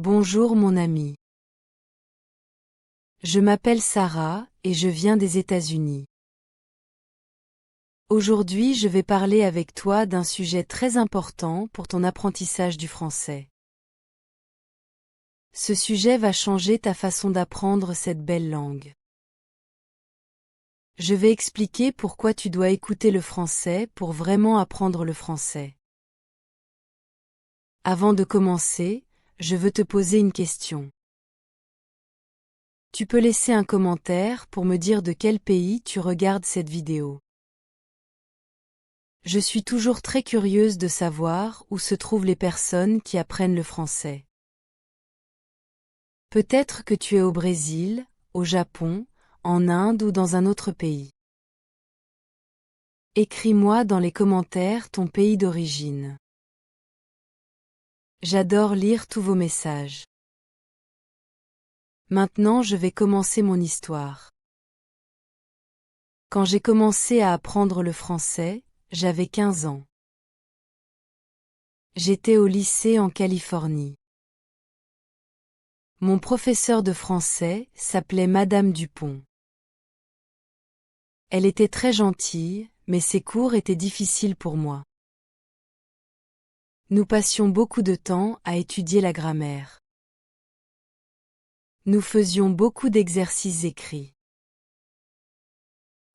Bonjour mon ami. Je m'appelle Sarah et je viens des États-Unis. Aujourd'hui, je vais parler avec toi d'un sujet très important pour ton apprentissage du français. Ce sujet va changer ta façon d'apprendre cette belle langue. Je vais expliquer pourquoi tu dois écouter le français pour vraiment apprendre le français. Avant de commencer, je veux te poser une question. Tu peux laisser un commentaire pour me dire de quel pays tu regardes cette vidéo. Je suis toujours très curieuse de savoir où se trouvent les personnes qui apprennent le français. Peut-être que tu es au Brésil, au Japon, en Inde ou dans un autre pays. Écris-moi dans les commentaires ton pays d'origine. J'adore lire tous vos messages. Maintenant, je vais commencer mon histoire. Quand j'ai commencé à apprendre le français, j'avais 15 ans. J'étais au lycée en Californie. Mon professeur de français s'appelait Madame Dupont. Elle était très gentille, mais ses cours étaient difficiles pour moi. Nous passions beaucoup de temps à étudier la grammaire. Nous faisions beaucoup d'exercices écrits.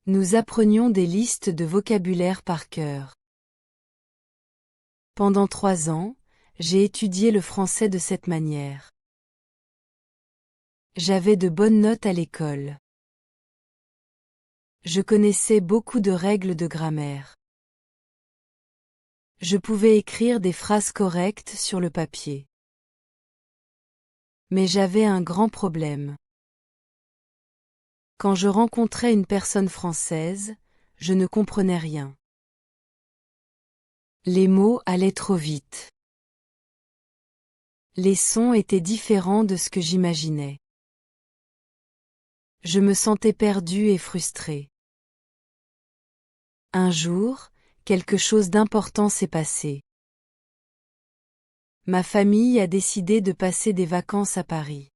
Nous apprenions des listes de vocabulaire par cœur. Pendant 3 ans, j'ai étudié le français de cette manière. J'avais de bonnes notes à l'école. Je connaissais beaucoup de règles de grammaire. Je pouvais écrire des phrases correctes sur le papier. Mais j'avais un grand problème. Quand je rencontrais une personne française, je ne comprenais rien. Les mots allaient trop vite. Les sons étaient différents de ce que j'imaginais. Je me sentais perdue et frustrée. Un jour, quelque chose d'important s'est passé. Ma famille a décidé de passer des vacances à Paris.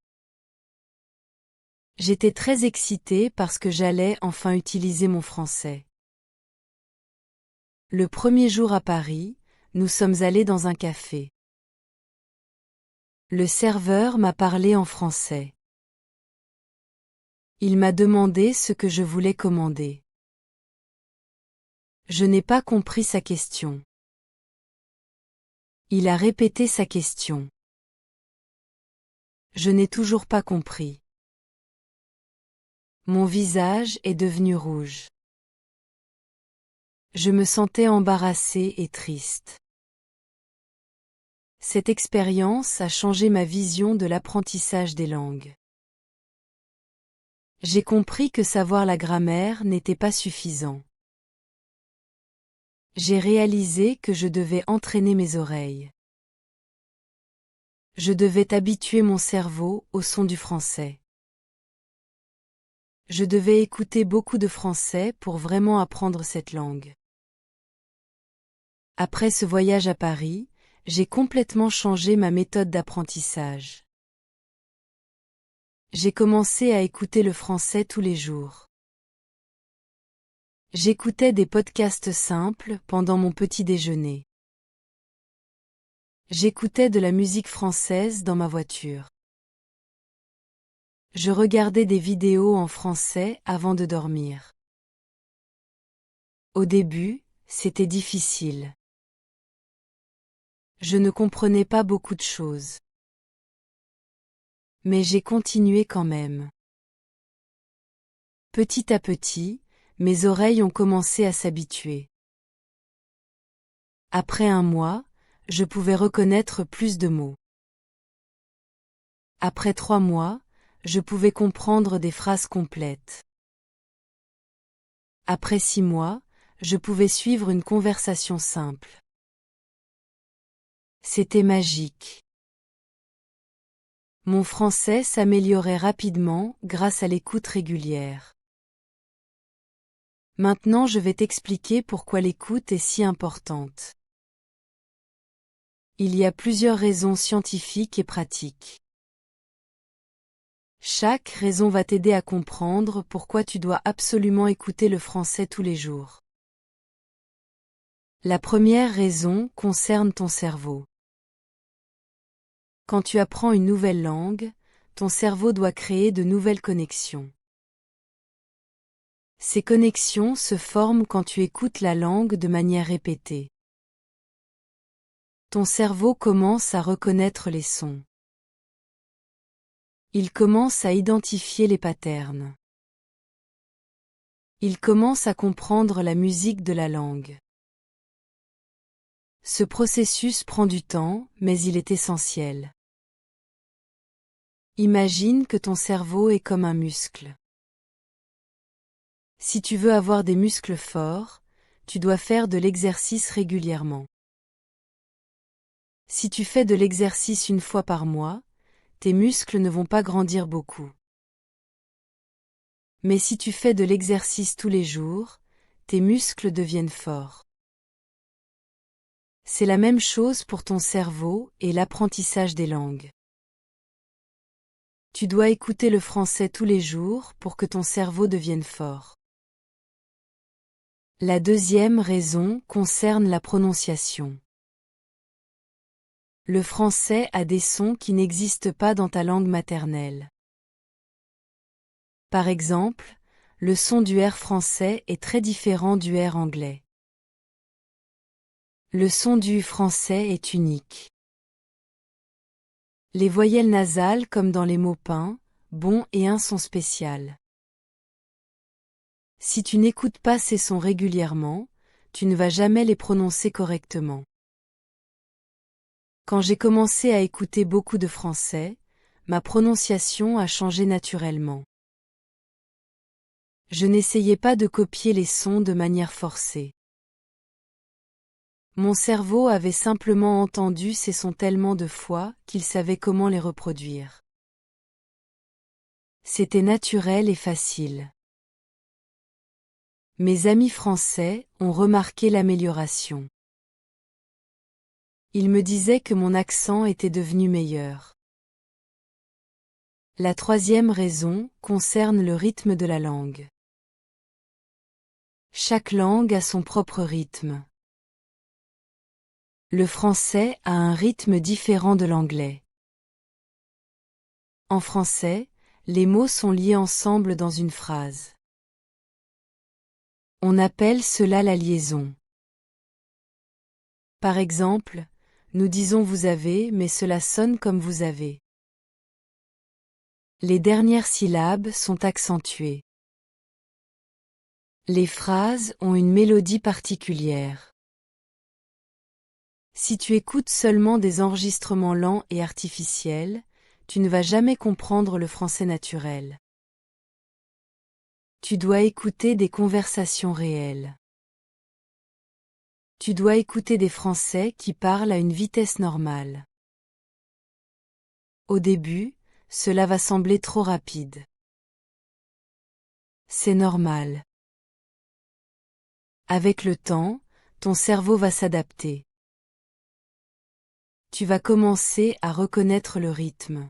J'étais très excitée parce que j'allais enfin utiliser mon français. Le premier jour à Paris, nous sommes allés dans un café. Le serveur m'a parlé en français. Il m'a demandé ce que je voulais commander. Je n'ai pas compris sa question. Il a répété sa question. Je n'ai toujours pas compris. Mon visage est devenu rouge. Je me sentais embarrassée et triste. Cette expérience a changé ma vision de l'apprentissage des langues. J'ai compris que savoir la grammaire n'était pas suffisant. J'ai réalisé que je devais entraîner mes oreilles. Je devais habituer mon cerveau au son du français. Je devais écouter beaucoup de français pour vraiment apprendre cette langue. Après ce voyage à Paris, j'ai complètement changé ma méthode d'apprentissage. J'ai commencé à écouter le français tous les jours. J'écoutais des podcasts simples pendant mon petit déjeuner. J'écoutais de la musique française dans ma voiture. Je regardais des vidéos en français avant de dormir. Au début, c'était difficile. Je ne comprenais pas beaucoup de choses. Mais j'ai continué quand même. Petit à petit, mes oreilles ont commencé à s'habituer. Après un mois, je pouvais reconnaître plus de mots. Après 3 mois, je pouvais comprendre des phrases complètes. Après 6 mois, je pouvais suivre une conversation simple. C'était magique. Mon français s'améliorait rapidement grâce à l'écoute régulière. Maintenant, je vais t'expliquer pourquoi l'écoute est si importante. Il y a plusieurs raisons scientifiques et pratiques. Chaque raison va t'aider à comprendre pourquoi tu dois absolument écouter le français tous les jours. La première raison concerne ton cerveau. Quand tu apprends une nouvelle langue, ton cerveau doit créer de nouvelles connexions. Ces connexions se forment quand tu écoutes la langue de manière répétée. Ton cerveau commence à reconnaître les sons. Il commence à identifier les patterns. Il commence à comprendre la musique de la langue. Ce processus prend du temps, mais il est essentiel. Imagine que ton cerveau est comme un muscle. Si tu veux avoir des muscles forts, tu dois faire de l'exercice régulièrement. Si tu fais de l'exercice une fois par mois, tes muscles ne vont pas grandir beaucoup. Mais si tu fais de l'exercice tous les jours, tes muscles deviennent forts. C'est la même chose pour ton cerveau et l'apprentissage des langues. Tu dois écouter le français tous les jours pour que ton cerveau devienne fort. La deuxième raison concerne la prononciation. Le français a des sons qui n'existent pas dans ta langue maternelle. Par exemple, le son du R français est très différent du R anglais. Le son du français est unique. Les voyelles nasales comme dans les mots pain, bon et un sont spéciales. Si tu n'écoutes pas ces sons régulièrement, tu ne vas jamais les prononcer correctement. Quand j'ai commencé à écouter beaucoup de français, ma prononciation a changé naturellement. Je n'essayais pas de copier les sons de manière forcée. Mon cerveau avait simplement entendu ces sons tellement de fois qu'il savait comment les reproduire. C'était naturel et facile. Mes amis français ont remarqué l'amélioration. Ils me disaient que mon accent était devenu meilleur. La troisième raison concerne le rythme de la langue. Chaque langue a son propre rythme. Le français a un rythme différent de l'anglais. En français, les mots sont liés ensemble dans une phrase. On appelle cela la liaison. Par exemple, nous disons vous avez mais cela sonne comme vous avez. Les dernières syllabes sont accentuées. Les phrases ont une mélodie particulière. Si tu écoutes seulement des enregistrements lents et artificiels, tu ne vas jamais comprendre le français naturel. Tu dois écouter des conversations réelles. Tu dois écouter des Français qui parlent à une vitesse normale. Au début, cela va sembler trop rapide. C'est normal. Avec le temps, ton cerveau va s'adapter. Tu vas commencer à reconnaître le rythme.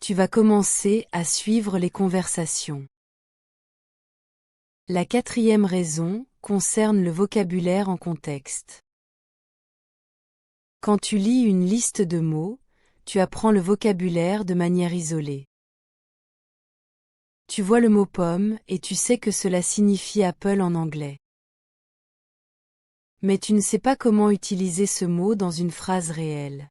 Tu vas commencer à suivre les conversations. La quatrième raison concerne le vocabulaire en contexte. Quand tu lis une liste de mots, tu apprends le vocabulaire de manière isolée. Tu vois le mot pomme et tu sais que cela signifie Apple en anglais. Mais tu ne sais pas comment utiliser ce mot dans une phrase réelle.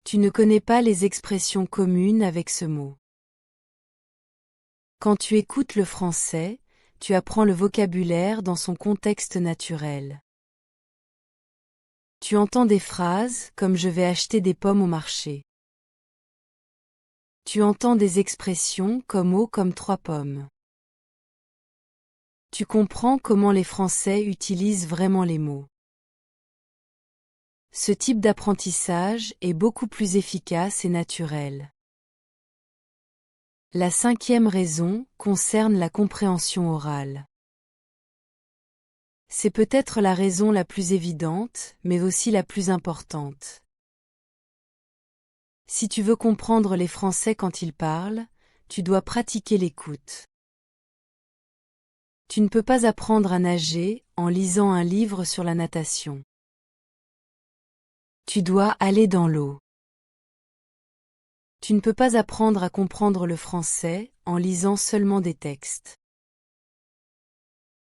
Tu ne connais pas les expressions communes avec ce mot. Quand tu écoutes le français, tu apprends le vocabulaire dans son contexte naturel. Tu entends des phrases comme je vais acheter des pommes au marché. Tu entends des expressions comme eau comme 3 pommes. Tu comprends comment les Français utilisent vraiment les mots. Ce type d'apprentissage est beaucoup plus efficace et naturel. La cinquième raison concerne la compréhension orale. C'est peut-être la raison la plus évidente, mais aussi la plus importante. Si tu veux comprendre les Français quand ils parlent, tu dois pratiquer l'écoute. Tu ne peux pas apprendre à nager en lisant un livre sur la natation. Tu dois aller dans l'eau. Tu ne peux pas apprendre à comprendre le français en lisant seulement des textes.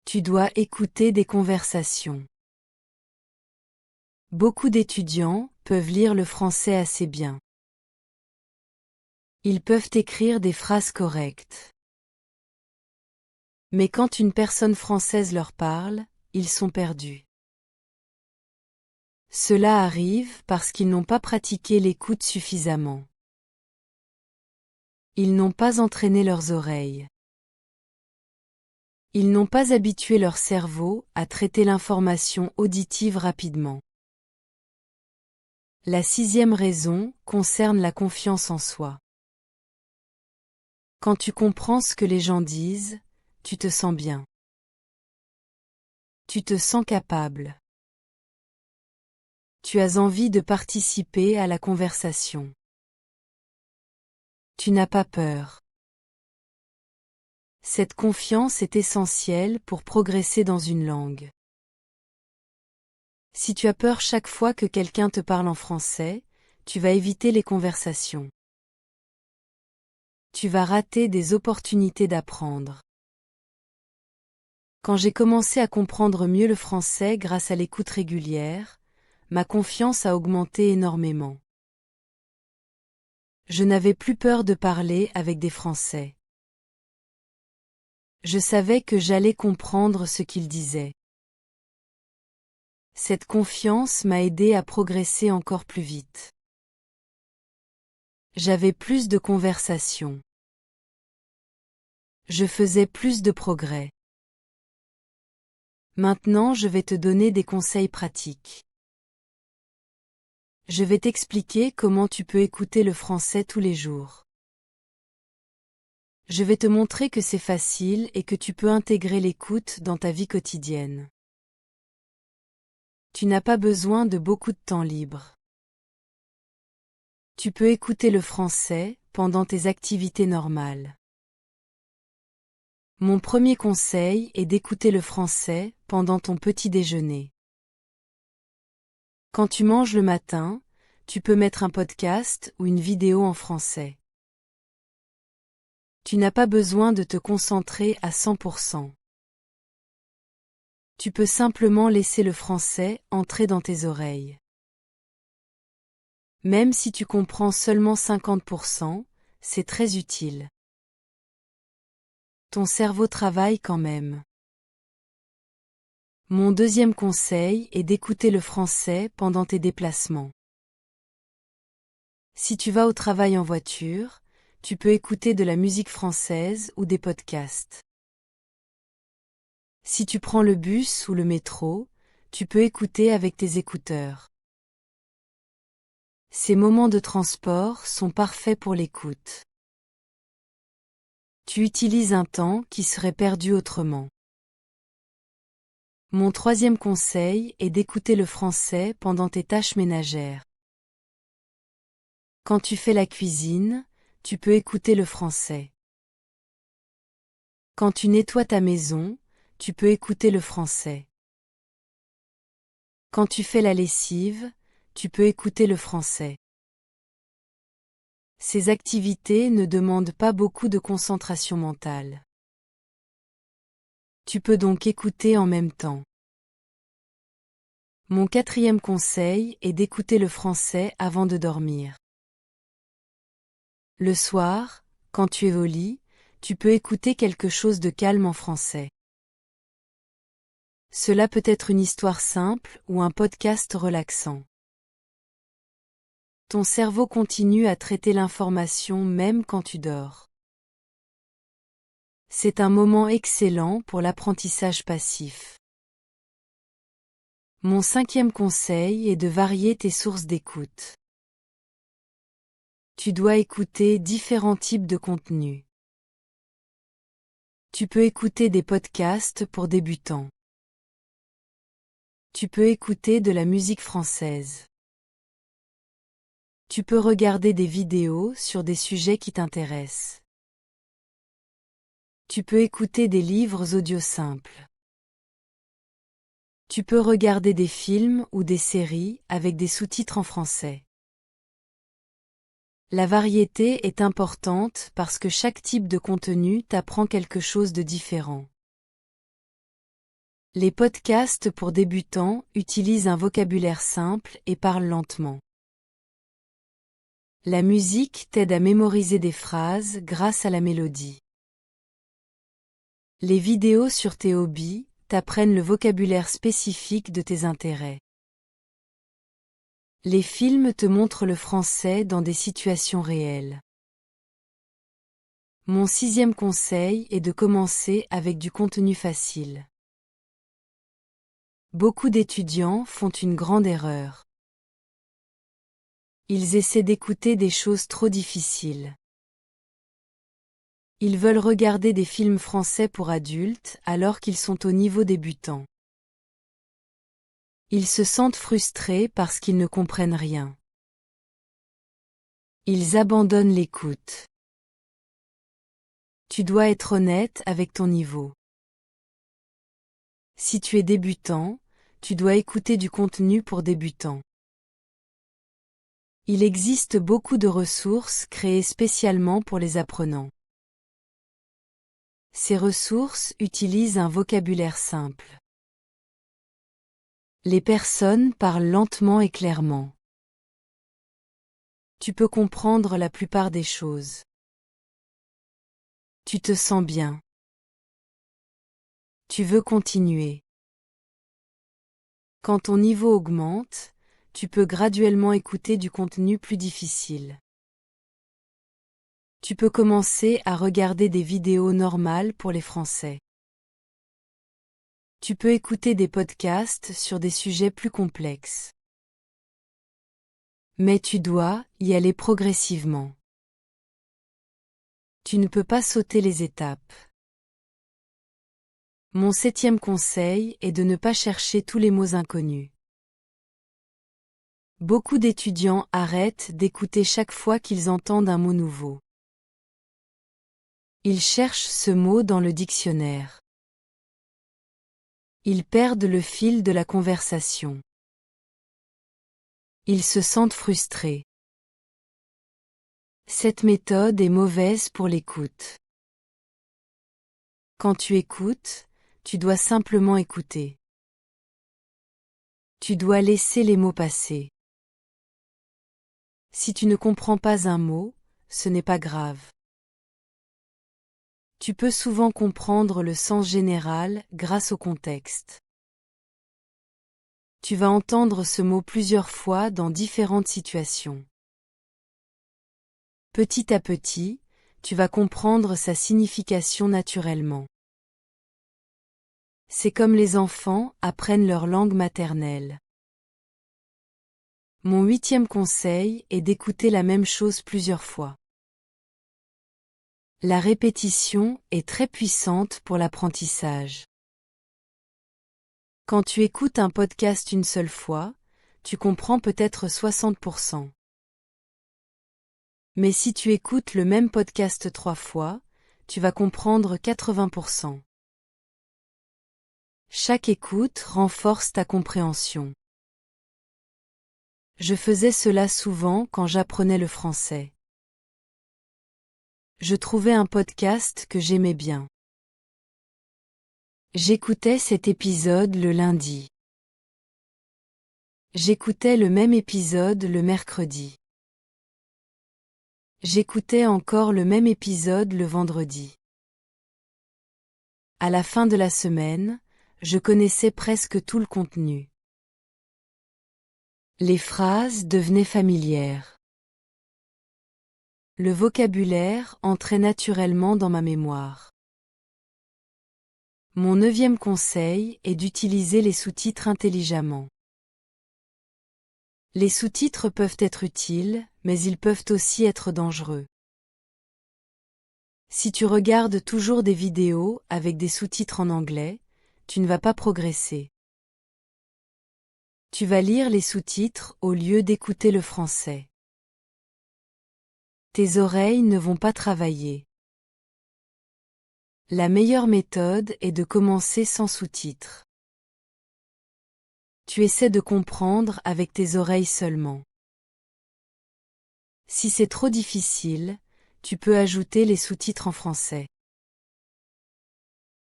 Tu dois écouter des conversations. Beaucoup d'étudiants peuvent lire le français assez bien. Ils peuvent écrire des phrases correctes. Mais quand une personne française leur parle, ils sont perdus. Cela arrive parce qu'ils n'ont pas pratiqué l'écoute suffisamment. Ils n'ont pas entraîné leurs oreilles. Ils n'ont pas habitué leur cerveau à traiter l'information auditive rapidement. La 6e raison concerne la confiance en soi. Quand tu comprends ce que les gens disent, tu te sens bien. Tu te sens capable. Tu as envie de participer à la conversation. Tu n'as pas peur. Cette confiance est essentielle pour progresser dans une langue. Si tu as peur chaque fois que quelqu'un te parle en français, tu vas éviter les conversations. Tu vas rater des opportunités d'apprendre. Quand j'ai commencé à comprendre mieux le français grâce à l'écoute régulière, ma confiance a augmenté énormément. Je n'avais plus peur de parler avec des Français. Je savais que j'allais comprendre ce qu'ils disaient. Cette confiance m'a aidé à progresser encore plus vite. J'avais plus de conversations. Je faisais plus de progrès. Maintenant, je vais te donner des conseils pratiques. Je vais t'expliquer comment tu peux écouter le français tous les jours. Je vais te montrer que c'est facile et que tu peux intégrer l'écoute dans ta vie quotidienne. Tu n'as pas besoin de beaucoup de temps libre. Tu peux écouter le français pendant tes activités normales. Mon premier conseil est d'écouter le français pendant ton petit déjeuner. Quand tu manges le matin, tu peux mettre un podcast ou une vidéo en français. Tu n'as pas besoin de te concentrer à 100%. Tu peux simplement laisser le français entrer dans tes oreilles. Même si tu comprends seulement 50%, c'est très utile. Ton cerveau travaille quand même. Mon deuxième conseil est d'écouter le français pendant tes déplacements. Si tu vas au travail en voiture, tu peux écouter de la musique française ou des podcasts. Si tu prends le bus ou le métro, tu peux écouter avec tes écouteurs. Ces moments de transport sont parfaits pour l'écoute. Tu utilises un temps qui serait perdu autrement. Mon troisième conseil est d'écouter le français pendant tes tâches ménagères. Quand tu fais la cuisine, tu peux écouter le français. Quand tu nettoies ta maison, tu peux écouter le français. Quand tu fais la lessive, tu peux écouter le français. Ces activités ne demandent pas beaucoup de concentration mentale. Tu peux donc écouter en même temps. Mon quatrième conseil est d'écouter le français avant de dormir. Le soir, quand tu es au lit, tu peux écouter quelque chose de calme en français. Cela peut être une histoire simple ou un podcast relaxant. Ton cerveau continue à traiter l'information même quand tu dors. C'est un moment excellent pour l'apprentissage passif. Mon cinquième conseil est de varier tes sources d'écoute. Tu dois écouter différents types de contenus. Tu peux écouter des podcasts pour débutants. Tu peux écouter de la musique française. Tu peux regarder des vidéos sur des sujets qui t'intéressent. Tu peux écouter des livres audio simples. Tu peux regarder des films ou des séries avec des sous-titres en français. La variété est importante parce que chaque type de contenu t'apprend quelque chose de différent. Les podcasts pour débutants utilisent un vocabulaire simple et parlent lentement. La musique t'aide à mémoriser des phrases grâce à la mélodie. Les vidéos sur tes hobbies t'apprennent le vocabulaire spécifique de tes intérêts. Les films te montrent le français dans des situations réelles. Mon 6e conseil est de commencer avec du contenu facile. Beaucoup d'étudiants font une grande erreur. Ils essaient d'écouter des choses trop difficiles. Ils veulent regarder des films français pour adultes alors qu'ils sont au niveau débutant. Ils se sentent frustrés parce qu'ils ne comprennent rien. Ils abandonnent l'écoute. Tu dois être honnête avec ton niveau. Si tu es débutant, tu dois écouter du contenu pour débutants. Il existe beaucoup de ressources créées spécialement pour les apprenants. Ces ressources utilisent un vocabulaire simple. Les personnes parlent lentement et clairement. Tu peux comprendre la plupart des choses. Tu te sens bien. Tu veux continuer. Quand ton niveau augmente, tu peux graduellement écouter du contenu plus difficile. Tu peux commencer à regarder des vidéos normales pour les Français. Tu peux écouter des podcasts sur des sujets plus complexes. Mais tu dois y aller progressivement. Tu ne peux pas sauter les étapes. Mon 7e conseil est de ne pas chercher tous les mots inconnus. Beaucoup d'étudiants arrêtent d'écouter chaque fois qu'ils entendent un mot nouveau. Ils cherchent ce mot dans le dictionnaire. Ils perdent le fil de la conversation. Ils se sentent frustrés. Cette méthode est mauvaise pour l'écoute. Quand tu écoutes, tu dois simplement écouter. Tu dois laisser les mots passer. Si tu ne comprends pas un mot, ce n'est pas grave. Tu peux souvent comprendre le sens général grâce au contexte. Tu vas entendre ce mot plusieurs fois dans différentes situations. Petit à petit, tu vas comprendre sa signification naturellement. C'est comme les enfants apprennent leur langue maternelle. Mon 8e conseil est d'écouter la même chose plusieurs fois. La répétition est très puissante pour l'apprentissage. Quand tu écoutes un podcast une seule fois, tu comprends peut-être 60%. Mais si tu écoutes le même podcast 3 fois, tu vas comprendre 80%. Chaque écoute renforce ta compréhension. Je faisais cela souvent quand j'apprenais le français. Je trouvais un podcast que j'aimais bien. J'écoutais cet épisode le lundi. J'écoutais le même épisode le mercredi. J'écoutais encore le même épisode le vendredi. À la fin de la semaine, je connaissais presque tout le contenu. Les phrases devenaient familières. Le vocabulaire entrait naturellement dans ma mémoire. Mon 9e conseil est d'utiliser les sous-titres intelligemment. Les sous-titres peuvent être utiles, mais ils peuvent aussi être dangereux. Si tu regardes toujours des vidéos avec des sous-titres en anglais, tu ne vas pas progresser. Tu vas lire les sous-titres au lieu d'écouter le français. Tes oreilles ne vont pas travailler. La meilleure méthode est de commencer sans sous-titres. Tu essaies de comprendre avec tes oreilles seulement. Si c'est trop difficile, tu peux ajouter les sous-titres en français.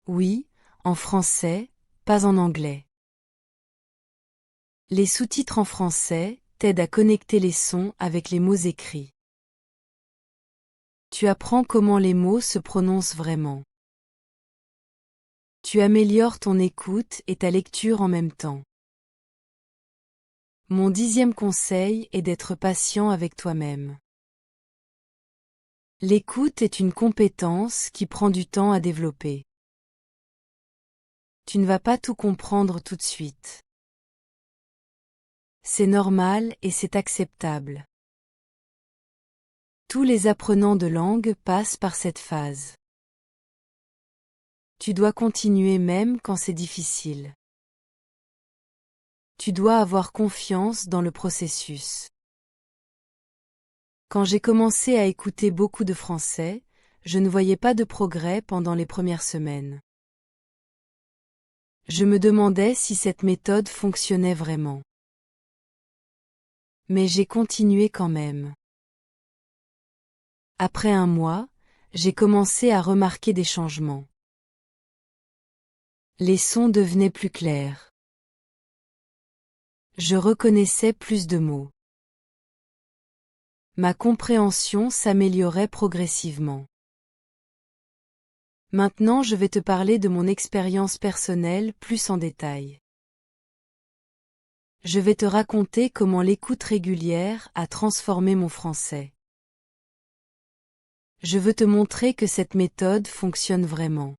Oui, en français, pas en anglais. Les sous-titres en français t'aident à connecter les sons avec les mots écrits. Tu apprends comment les mots se prononcent vraiment. Tu améliores ton écoute et ta lecture en même temps. Mon 10e conseil est d'être patient avec toi-même. L'écoute est une compétence qui prend du temps à développer. Tu ne vas pas tout comprendre tout de suite. C'est normal et c'est acceptable. Tous les apprenants de langue passent par cette phase. Tu dois continuer même quand c'est difficile. Tu dois avoir confiance dans le processus. Quand j'ai commencé à écouter beaucoup de français, je ne voyais pas de progrès pendant les premières semaines. Je me demandais si cette méthode fonctionnait vraiment. Mais j'ai continué quand même. Après un mois, j'ai commencé à remarquer des changements. Les sons devenaient plus clairs. Je reconnaissais plus de mots. Ma compréhension s'améliorait progressivement. Maintenant je vais te parler de mon expérience personnelle plus en détail. Je vais te raconter comment l'écoute régulière a transformé mon français. Je veux te montrer que cette méthode fonctionne vraiment.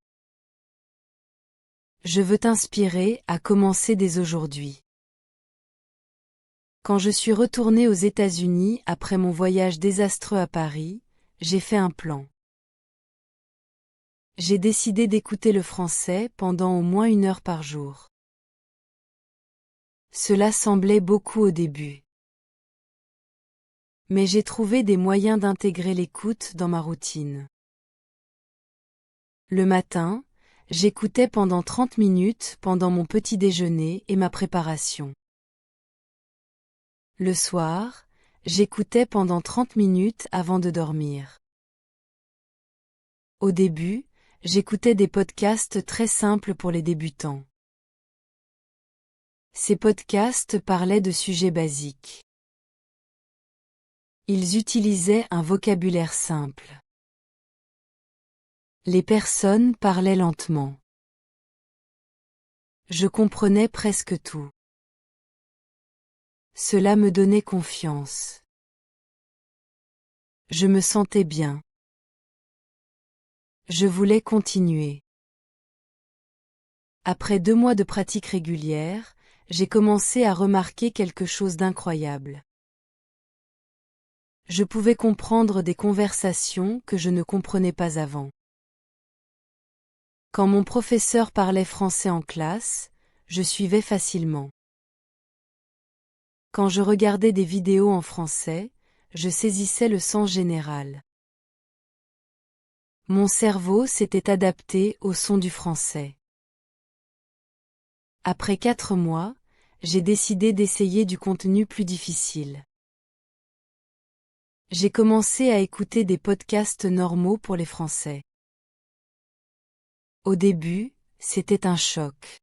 Je veux t'inspirer à commencer dès aujourd'hui. Quand je suis retournée aux États-Unis après mon voyage désastreux à Paris, j'ai fait un plan. J'ai décidé d'écouter le français pendant au moins 1 heure par jour. Cela semblait beaucoup au début. Mais j'ai trouvé des moyens d'intégrer l'écoute dans ma routine. Le matin, j'écoutais pendant 30 minutes pendant mon petit déjeuner et ma préparation. Le soir, j'écoutais pendant 30 minutes avant de dormir. Au début, j'écoutais des podcasts très simples pour les débutants. Ces podcasts parlaient de sujets basiques. Ils utilisaient un vocabulaire simple. Les personnes parlaient lentement. Je comprenais presque tout. Cela me donnait confiance. Je me sentais bien. Je voulais continuer. Après 2 mois de pratique régulière, j'ai commencé à remarquer quelque chose d'incroyable. Je pouvais comprendre des conversations que je ne comprenais pas avant. Quand mon professeur parlait français en classe, je suivais facilement. Quand je regardais des vidéos en français, je saisissais le sens général. Mon cerveau s'était adapté au son du français. Après 4 mois, j'ai décidé d'essayer du contenu plus difficile. J'ai commencé à écouter des podcasts normaux pour les Français. Au début, c'était un choc.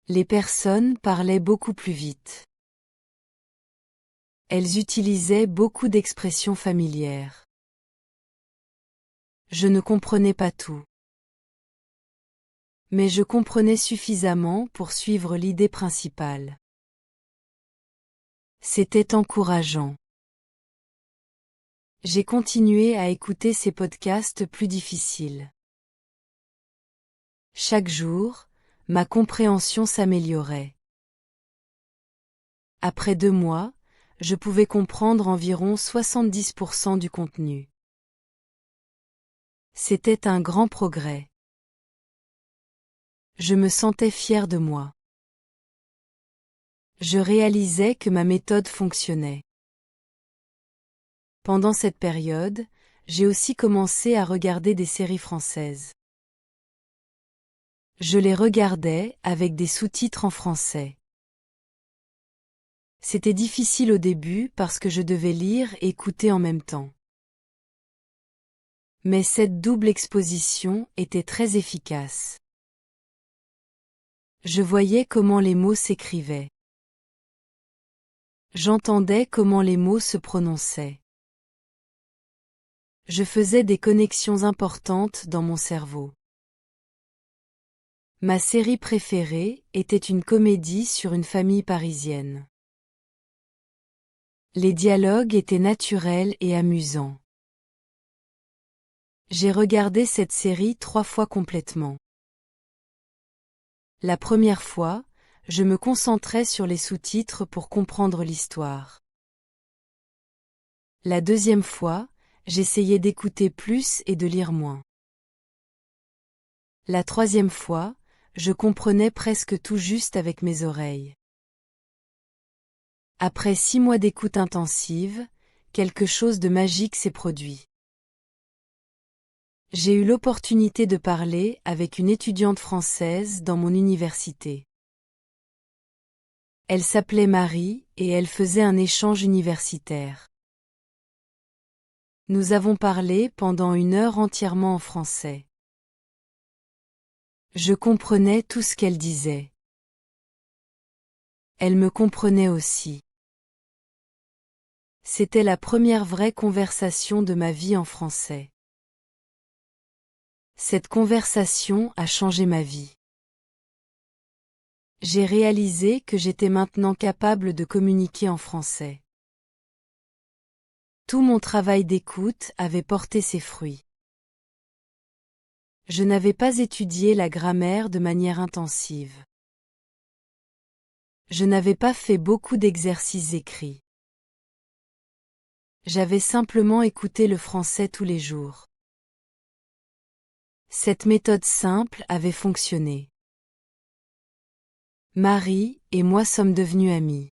Les personnes parlaient beaucoup plus vite. Elles utilisaient beaucoup d'expressions familières. Je ne comprenais pas tout. Mais je comprenais suffisamment pour suivre l'idée principale. C'était encourageant. J'ai continué à écouter ces podcasts plus difficiles. Chaque jour, ma compréhension s'améliorait. Après 2 mois, je pouvais comprendre environ 70% du contenu. C'était un grand progrès. Je me sentais fière de moi. Je réalisais que ma méthode fonctionnait. Pendant cette période, j'ai aussi commencé à regarder des séries françaises. Je les regardais avec des sous-titres en français. C'était difficile au début parce que je devais lire et écouter en même temps. Mais cette double exposition était très efficace. Je voyais comment les mots s'écrivaient. J'entendais comment les mots se prononçaient. Je faisais des connexions importantes dans mon cerveau. Ma série préférée était une comédie sur une famille parisienne. Les dialogues étaient naturels et amusants. J'ai regardé cette série 3 fois complètement. La première fois, je me concentrais sur les sous-titres pour comprendre l'histoire. La deuxième fois, j'essayais d'écouter plus et de lire moins. La troisième fois, je comprenais presque tout juste avec mes oreilles. Après 6 mois d'écoute intensive, quelque chose de magique s'est produit. J'ai eu l'opportunité de parler avec une étudiante française dans mon université. Elle s'appelait Marie et elle faisait un échange universitaire. Nous avons parlé pendant 1 heure entièrement en français. Je comprenais tout ce qu'elle disait. Elle me comprenait aussi. C'était la première vraie conversation de ma vie en français. Cette conversation a changé ma vie. J'ai réalisé que j'étais maintenant capable de communiquer en français. Tout mon travail d'écoute avait porté ses fruits. Je n'avais pas étudié la grammaire de manière intensive. Je n'avais pas fait beaucoup d'exercices écrits. J'avais simplement écouté le français tous les jours. Cette méthode simple avait fonctionné. Marie et moi sommes devenus amis.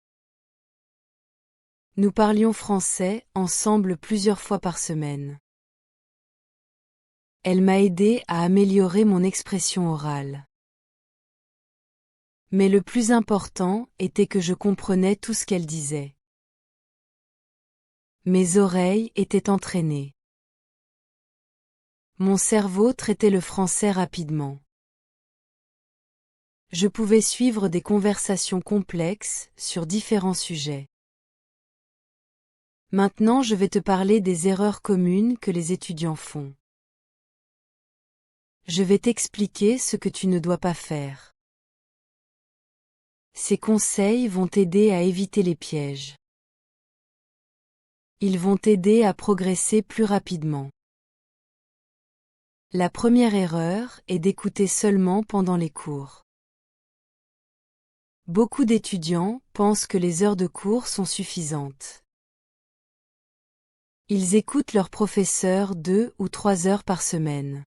Nous parlions français ensemble plusieurs fois par semaine. Elle m'a aidé à améliorer mon expression orale. Mais le plus important était que je comprenais tout ce qu'elle disait. Mes oreilles étaient entraînées. Mon cerveau traitait le français rapidement. Je pouvais suivre des conversations complexes sur différents sujets. Maintenant, je vais te parler des erreurs communes que les étudiants font. Je vais t'expliquer ce que tu ne dois pas faire. Ces conseils vont t'aider à éviter les pièges. Ils vont t'aider à progresser plus rapidement. La première erreur est d'écouter seulement pendant les cours. Beaucoup d'étudiants pensent que les heures de cours sont suffisantes. Ils écoutent leur professeur 2 ou 3 heures par semaine.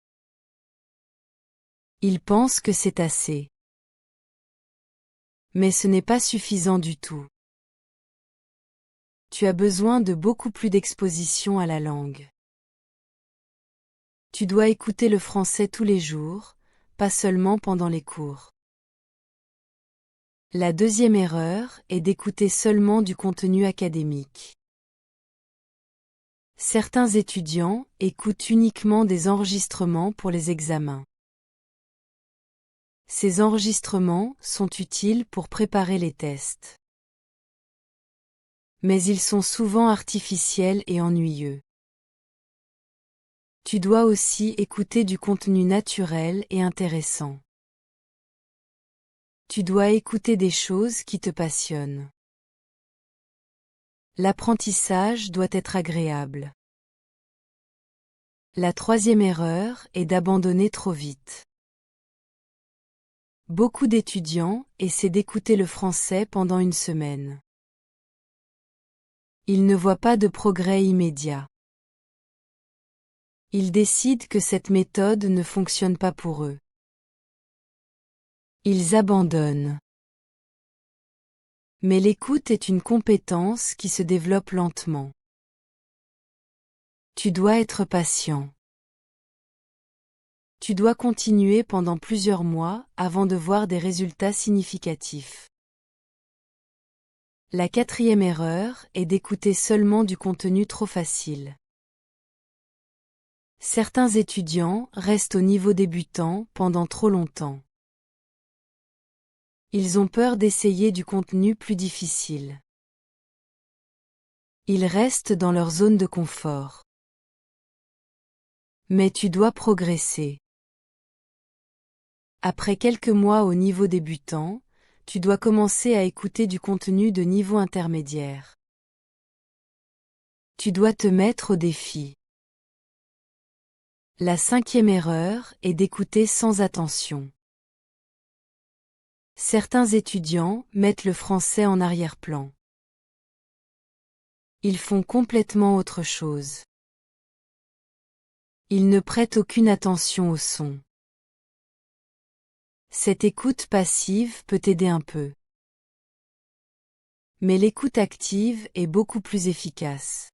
Ils pensent que c'est assez. Mais ce n'est pas suffisant du tout. Tu as besoin de beaucoup plus d'exposition à la langue. Tu dois écouter le français tous les jours, pas seulement pendant les cours. La deuxième erreur est d'écouter seulement du contenu académique. Certains étudiants écoutent uniquement des enregistrements pour les examens. Ces enregistrements sont utiles pour préparer les tests. Mais ils sont souvent artificiels et ennuyeux. Tu dois aussi écouter du contenu naturel et intéressant. Tu dois écouter des choses qui te passionnent. L'apprentissage doit être agréable. La troisième erreur est d'abandonner trop vite. Beaucoup d'étudiants essaient d'écouter le français pendant 1 semaine. Ils ne voient pas de progrès immédiat. Ils décident que cette méthode ne fonctionne pas pour eux. Ils abandonnent. Mais l'écoute est une compétence qui se développe lentement. Tu dois être patient. Tu dois continuer pendant plusieurs mois avant de voir des résultats significatifs. La quatrième erreur est d'écouter seulement du contenu trop facile. Certains étudiants restent au niveau débutant pendant trop longtemps. Ils ont peur d'essayer du contenu plus difficile. Ils restent dans leur zone de confort. Mais tu dois progresser. Après quelques mois au niveau débutant, tu dois commencer à écouter du contenu de niveau intermédiaire. Tu dois te mettre au défi. La cinquième erreur est d'écouter sans attention. Certains étudiants mettent le français en arrière-plan. Ils font complètement autre chose. Ils ne prêtent aucune attention au son. Cette écoute passive peut aider un peu. Mais l'écoute active est beaucoup plus efficace.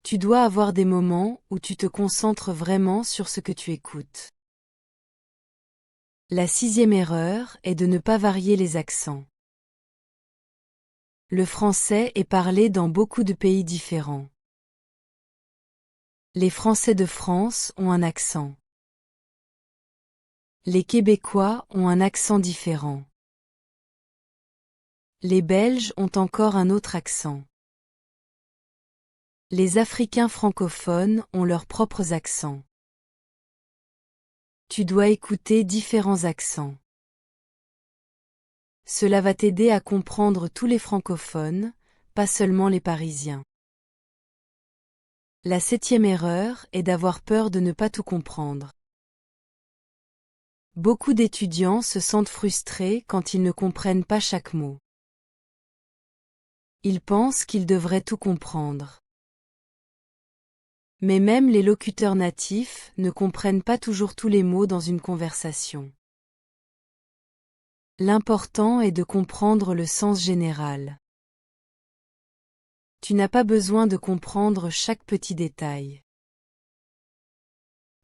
Tu dois avoir des moments où tu te concentres vraiment sur ce que tu écoutes. La sixième erreur est de ne pas varier les accents. Le français est parlé dans beaucoup de pays différents. Les Français de France ont un accent. Les Québécois ont un accent différent. Les Belges ont encore un autre accent. Les Africains francophones ont leurs propres accents. Tu dois écouter différents accents. Cela va t'aider à comprendre tous les francophones, pas seulement les Parisiens. La septième erreur est d'avoir peur de ne pas tout comprendre. Beaucoup d'étudiants se sentent frustrés quand ils ne comprennent pas chaque mot. Ils pensent qu'ils devraient tout comprendre. Mais même les locuteurs natifs ne comprennent pas toujours tous les mots dans une conversation. L'important est de comprendre le sens général. Tu n'as pas besoin de comprendre chaque petit détail.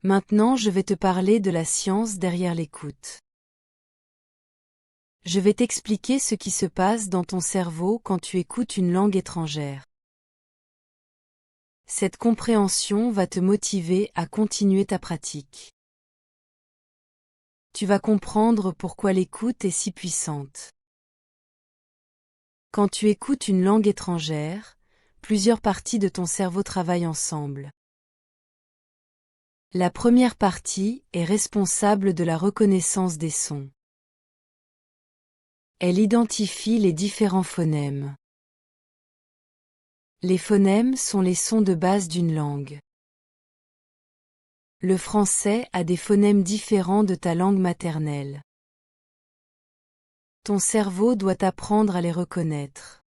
Maintenant, je vais te parler de la science derrière l'écoute. Je vais t'expliquer ce qui se passe dans ton cerveau quand tu écoutes une langue étrangère. Cette compréhension va te motiver à continuer ta pratique. Tu vas comprendre pourquoi l'écoute est si puissante. Quand tu écoutes une langue étrangère, plusieurs parties de ton cerveau travaillent ensemble. La première partie est responsable de la reconnaissance des sons. Elle identifie les différents phonèmes. Les phonèmes sont les sons de base d'une langue. Le français a des phonèmes différents de ta langue maternelle. Ton cerveau doit apprendre à les reconnaître.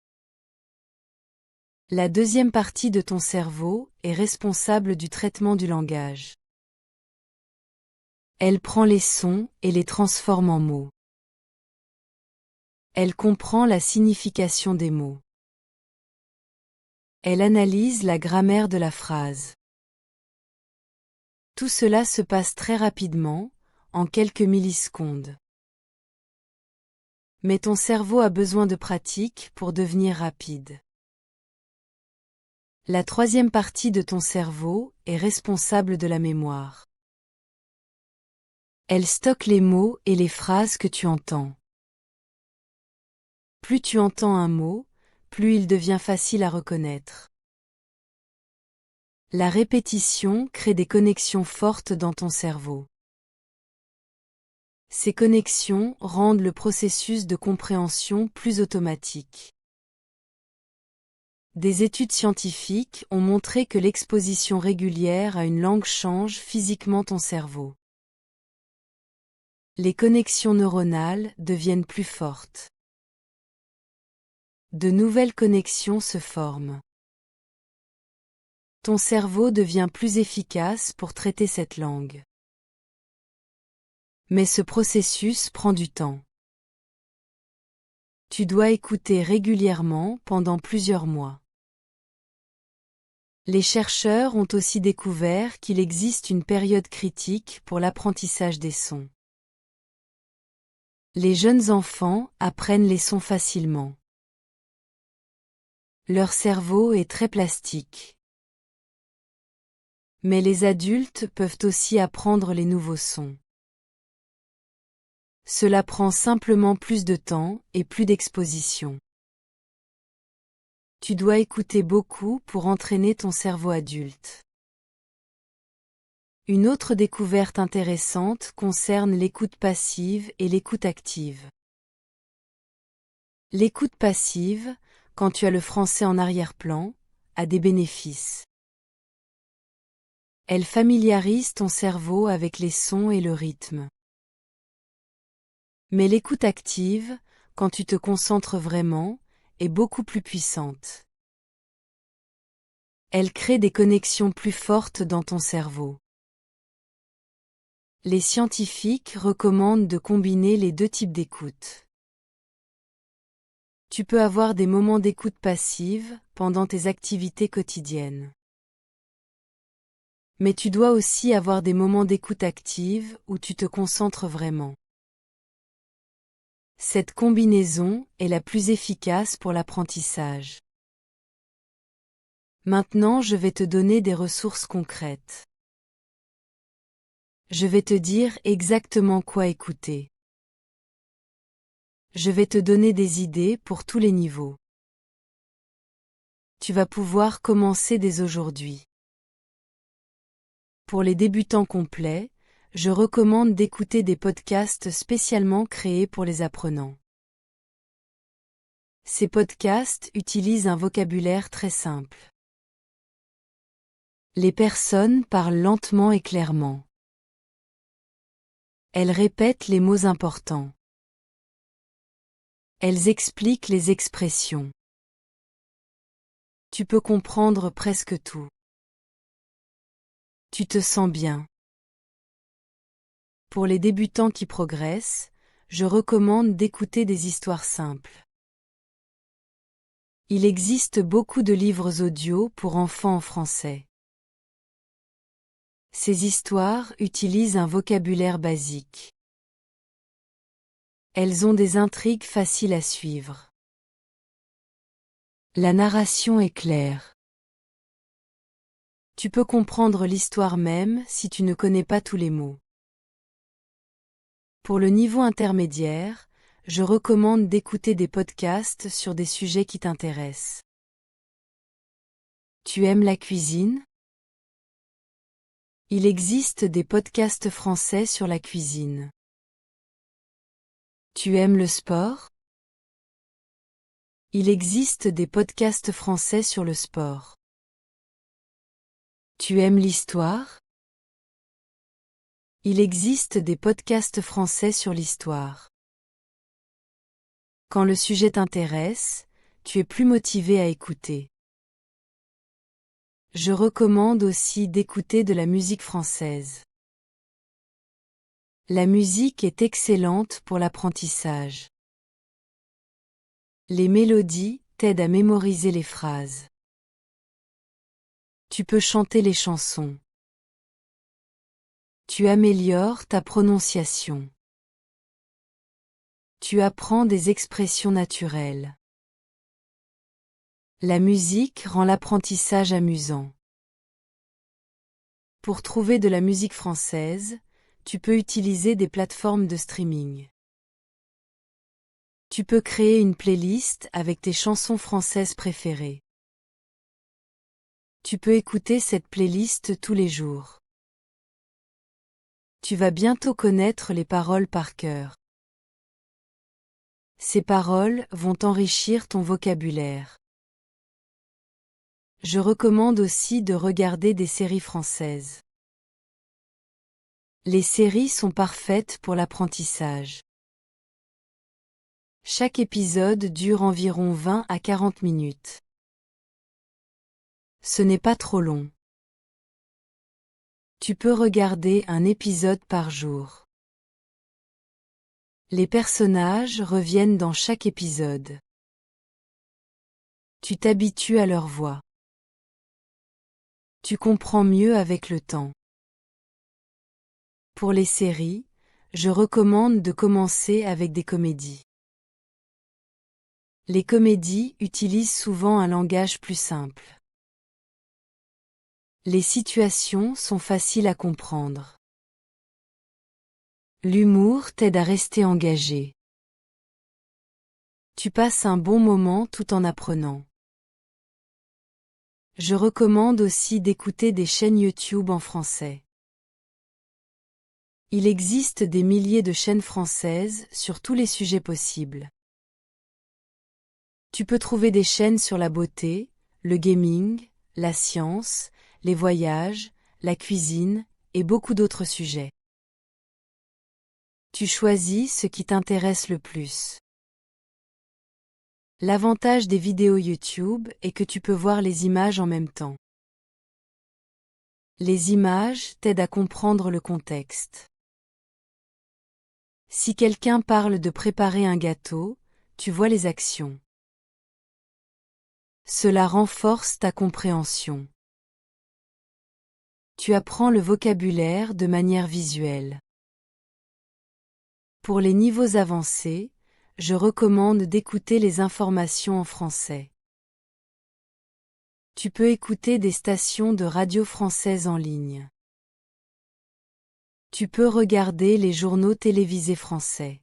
La deuxième partie de ton cerveau est responsable du traitement du langage. Elle prend les sons et les transforme en mots. Elle comprend la signification des mots. Elle analyse la grammaire de la phrase. Tout cela se passe très rapidement, en quelques millisecondes. Mais ton cerveau a besoin de pratique pour devenir rapide. La troisième partie de ton cerveau est responsable de la mémoire. Elle stocke les mots et les phrases que tu entends. Plus tu entends un mot, plus il devient facile à reconnaître. La répétition crée des connexions fortes dans ton cerveau. Ces connexions rendent le processus de compréhension plus automatique. Des études scientifiques ont montré que l'exposition régulière à une langue change physiquement ton cerveau. Les connexions neuronales deviennent plus fortes. De nouvelles connexions se forment. Ton cerveau devient plus efficace pour traiter cette langue. Mais ce processus prend du temps. Tu dois écouter régulièrement pendant plusieurs mois. Les chercheurs ont aussi découvert qu'il existe une période critique pour l'apprentissage des sons. Les jeunes enfants apprennent les sons facilement. Leur cerveau est très plastique. Mais les adultes peuvent aussi apprendre les nouveaux sons. Cela prend simplement plus de temps et plus d'exposition. Tu dois écouter beaucoup pour entraîner ton cerveau adulte. Une autre découverte intéressante concerne l'écoute passive et l'écoute active. L'écoute passive, quand tu as le français en arrière-plan, a des bénéfices. Elle familiarise ton cerveau avec les sons et le rythme. Mais l'écoute active, quand tu te concentres vraiment, est beaucoup plus puissante. Elle crée des connexions plus fortes dans ton cerveau. Les scientifiques recommandent de combiner les deux types d'écoute. Tu peux avoir des moments d'écoute passive pendant tes activités quotidiennes. Mais tu dois aussi avoir des moments d'écoute active où tu te concentres vraiment. Cette combinaison est la plus efficace pour l'apprentissage. Maintenant, je vais te donner des ressources concrètes. Je vais te dire exactement quoi écouter. Je vais te donner des idées pour tous les niveaux. Tu vas pouvoir commencer dès aujourd'hui. Pour les débutants complets, je recommande d'écouter des podcasts spécialement créés pour les apprenants. Ces podcasts utilisent un vocabulaire très simple. Les personnes parlent lentement et clairement. Elles répètent les mots importants. Elles expliquent les expressions. Tu peux comprendre presque tout. Tu te sens bien. Pour les débutants qui progressent, je recommande d'écouter des histoires simples. Il existe beaucoup de livres audio pour enfants en français. Ces histoires utilisent un vocabulaire basique. Elles ont des intrigues faciles à suivre. La narration est claire. Tu peux comprendre l'histoire même si tu ne connais pas tous les mots. Pour le niveau intermédiaire, je recommande d'écouter des podcasts sur des sujets qui t'intéressent. Tu aimes la cuisine? Il existe des podcasts français sur la cuisine. Tu aimes le sport? Il existe des podcasts français sur le sport. Tu aimes l'histoire? Il existe des podcasts français sur l'histoire. Quand le sujet t'intéresse, tu es plus motivé à écouter. Je recommande aussi d'écouter de la musique française. La musique est excellente pour l'apprentissage. Les mélodies t'aident à mémoriser les phrases. Tu peux chanter les chansons. Tu améliores ta prononciation. Tu apprends des expressions naturelles. La musique rend l'apprentissage amusant. Pour trouver de la musique française, tu peux utiliser des plateformes de streaming. Tu peux créer une playlist avec tes chansons françaises préférées. Tu peux écouter cette playlist tous les jours. Tu vas bientôt connaître les paroles par cœur. Ces paroles vont enrichir ton vocabulaire. Je recommande aussi de regarder des séries françaises. Les séries sont parfaites pour l'apprentissage. Chaque épisode dure environ 20 à 40 minutes. Ce n'est pas trop long. Tu peux regarder un épisode par jour. Les personnages reviennent dans chaque épisode. Tu t'habitues à leur voix. Tu comprends mieux avec le temps. Pour les séries, je recommande de commencer avec des comédies. Les comédies utilisent souvent un langage plus simple. Les situations sont faciles à comprendre. L'humour t'aide à rester engagé. Tu passes un bon moment tout en apprenant. Je recommande aussi d'écouter des chaînes YouTube en français. Il existe des milliers de chaînes françaises sur tous les sujets possibles. Tu peux trouver des chaînes sur la beauté, le gaming, la science, les voyages, la cuisine et beaucoup d'autres sujets. Tu choisis ce qui t'intéresse le plus. L'avantage des vidéos YouTube est que tu peux voir les images en même temps. Les images t'aident à comprendre le contexte. Si quelqu'un parle de préparer un gâteau, tu vois les actions. Cela renforce ta compréhension. Tu apprends le vocabulaire de manière visuelle. Pour les niveaux avancés, je recommande d'écouter les informations en français. Tu peux écouter des stations de radio françaises en ligne. Tu peux regarder les journaux télévisés français.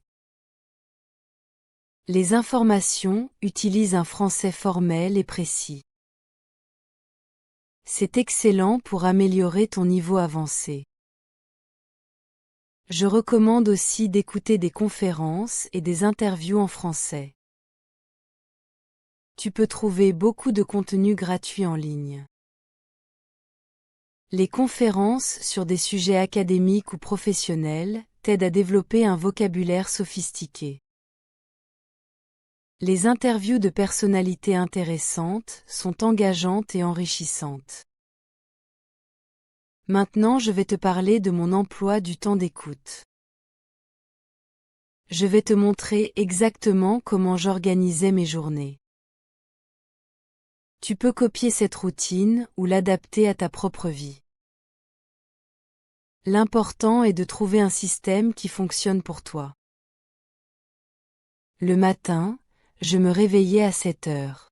Les informations utilisent un français formel et précis. C'est excellent pour améliorer ton niveau avancé. Je recommande aussi d'écouter des conférences et des interviews en français. Tu peux trouver beaucoup de contenu gratuit en ligne. Les conférences sur des sujets académiques ou professionnels t'aident à développer un vocabulaire sophistiqué. Les interviews de personnalités intéressantes sont engageantes et enrichissantes. Maintenant, je vais te parler de mon emploi du temps d'écoute. Je vais te montrer exactement comment j'organisais mes journées. Tu peux copier cette routine ou l'adapter à ta propre vie. L'important est de trouver un système qui fonctionne pour toi. Le matin, je me réveillais à 7 heures.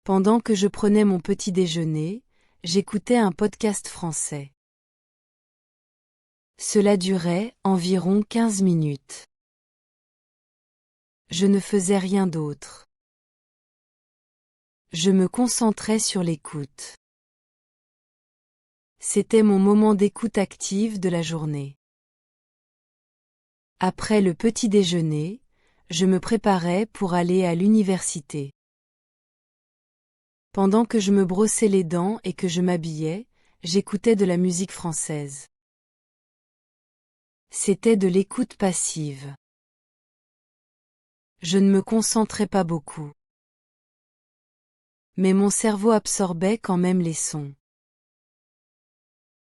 Pendant que je prenais mon petit déjeuner, j'écoutais un podcast français. Cela durait environ 15 minutes. Je ne faisais rien d'autre. Je me concentrais sur l'écoute. C'était mon moment d'écoute active de la journée. Après le petit déjeuner, je me préparais pour aller à l'université. Pendant que je me brossais les dents et que je m'habillais, j'écoutais de la musique française. C'était de l'écoute passive. Je ne me concentrais pas beaucoup. Mais mon cerveau absorbait quand même les sons.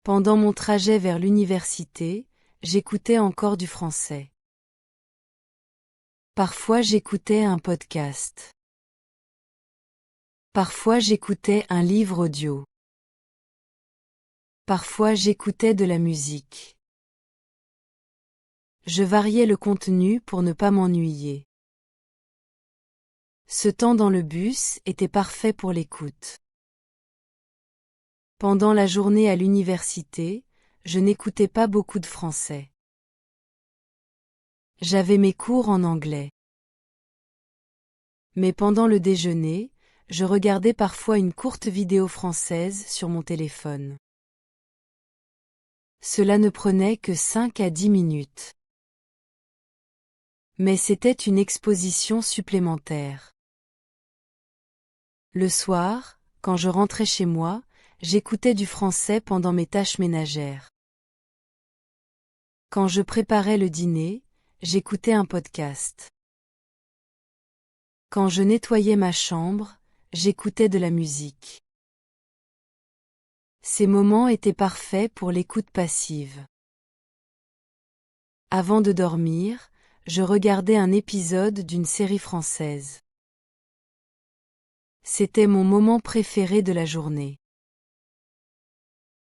Pendant mon trajet vers l'université, j'écoutais encore du français. Parfois j'écoutais un podcast. Parfois j'écoutais un livre audio. Parfois j'écoutais de la musique. Je variais le contenu pour ne pas m'ennuyer. Ce temps dans le bus était parfait pour l'écoute. Pendant la journée à l'université, je n'écoutais pas beaucoup de français. J'avais mes cours en anglais. Mais pendant le déjeuner, je regardais parfois une courte vidéo française sur mon téléphone. Cela ne prenait que 5 à 10 minutes. Mais c'était une exposition supplémentaire. Le soir, quand je rentrais chez moi, j'écoutais du français pendant mes tâches ménagères. Quand je préparais le dîner, j'écoutais un podcast. Quand je nettoyais ma chambre, j'écoutais de la musique. Ces moments étaient parfaits pour l'écoute passive. Avant de dormir, je regardais un épisode d'une série française. C'était mon moment préféré de la journée.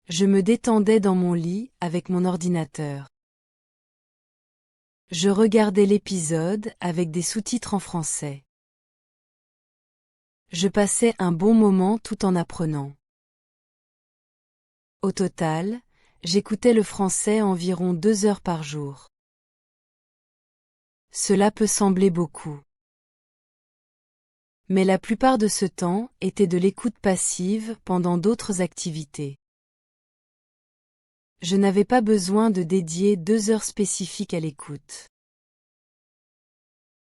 Je me détendais dans mon lit avec mon ordinateur. Je regardais l'épisode avec des sous-titres en français. Je passais un bon moment tout en apprenant. Au total, j'écoutais le français environ 2 heures par jour. Cela peut sembler beaucoup. Mais la plupart de ce temps était de l'écoute passive pendant d'autres activités. Je n'avais pas besoin de dédier 2 heures spécifiques à l'écoute.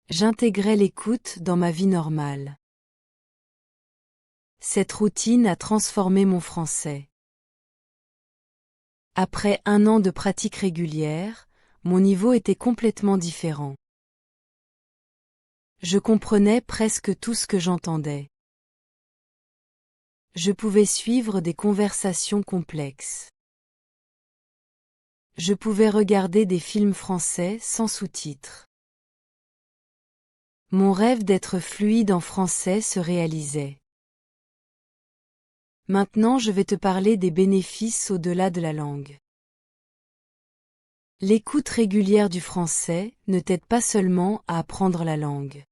J'intégrais l'écoute dans ma vie normale. Cette routine a transformé mon français. Après 1 an de pratique régulière, mon niveau était complètement différent. Je comprenais presque tout ce que j'entendais. Je pouvais suivre des conversations complexes. Je pouvais regarder des films français sans sous-titres. Mon rêve d'être fluide en français se réalisait. Maintenant je vais te parler des bénéfices au-delà de la langue. L'écoute régulière du français ne t'aide pas seulement à apprendre la langue.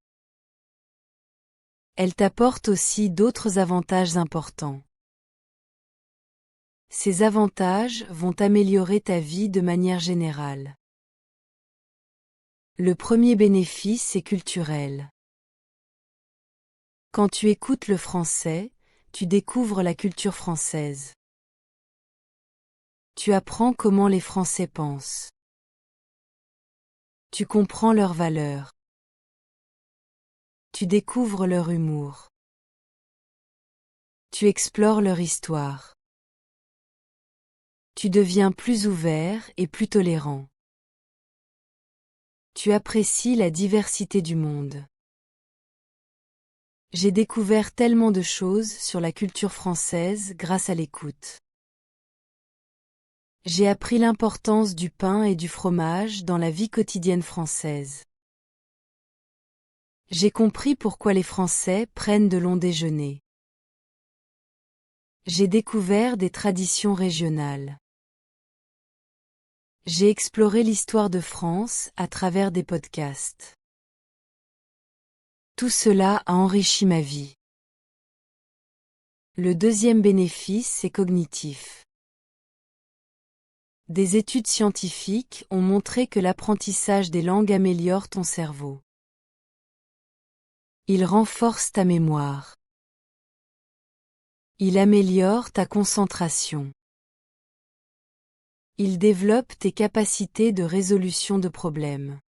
Elle t'apporte aussi d'autres avantages importants. Ces avantages vont améliorer ta vie de manière générale. Le premier bénéfice est culturel. Quand tu écoutes le français, tu découvres la culture française. Tu apprends comment les Français pensent. Tu comprends leurs valeurs. Tu découvres leur humour. Tu explores leur histoire. Tu deviens plus ouvert et plus tolérant. Tu apprécies la diversité du monde. J'ai découvert tellement de choses sur la culture française grâce à l'écoute. J'ai appris l'importance du pain et du fromage dans la vie quotidienne française. J'ai compris pourquoi les Français prennent de longs déjeuners. J'ai découvert des traditions régionales. J'ai exploré l'histoire de France à travers des podcasts. Tout cela a enrichi ma vie. Le deuxième bénéfice est cognitif. Des études scientifiques ont montré que l'apprentissage des langues améliore ton cerveau. Il renforce ta mémoire. Il améliore ta concentration. Il développe tes capacités de résolution de problèmes.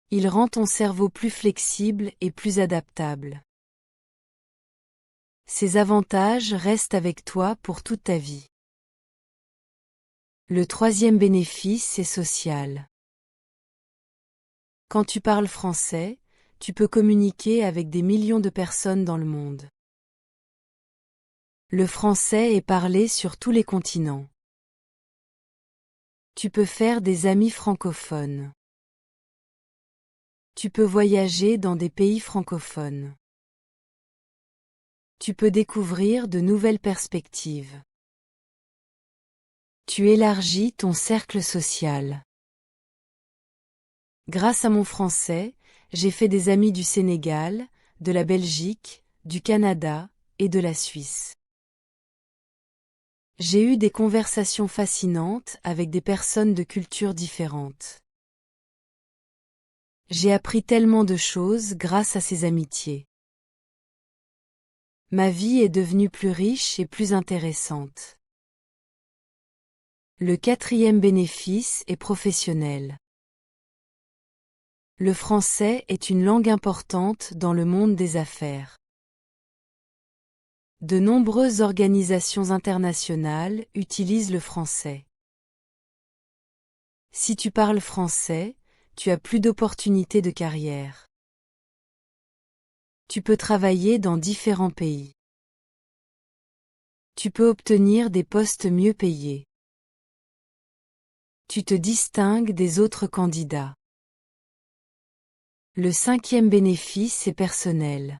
Il rend ton cerveau plus flexible et plus adaptable. Ces avantages restent avec toi pour toute ta vie. Le troisième bénéfice est social. Quand tu parles français, tu peux communiquer avec des millions de personnes dans le monde. Le français est parlé sur tous les continents. Tu peux faire des amis francophones. Tu peux voyager dans des pays francophones. Tu peux découvrir de nouvelles perspectives. Tu élargis ton cercle social. Grâce à mon français, j'ai fait des amis du Sénégal, de la Belgique, du Canada et de la Suisse. J'ai eu des conversations fascinantes avec des personnes de cultures différentes. J'ai appris tellement de choses grâce à ces amitiés. Ma vie est devenue plus riche et plus intéressante. Le quatrième bénéfice est professionnel. Le français est une langue importante dans le monde des affaires. De nombreuses organisations internationales utilisent le français. Si tu parles français, tu as plus d'opportunités de carrière. Tu peux travailler dans différents pays. Tu peux obtenir des postes mieux payés. Tu te distingues des autres candidats. Le cinquième bénéfice est personnel.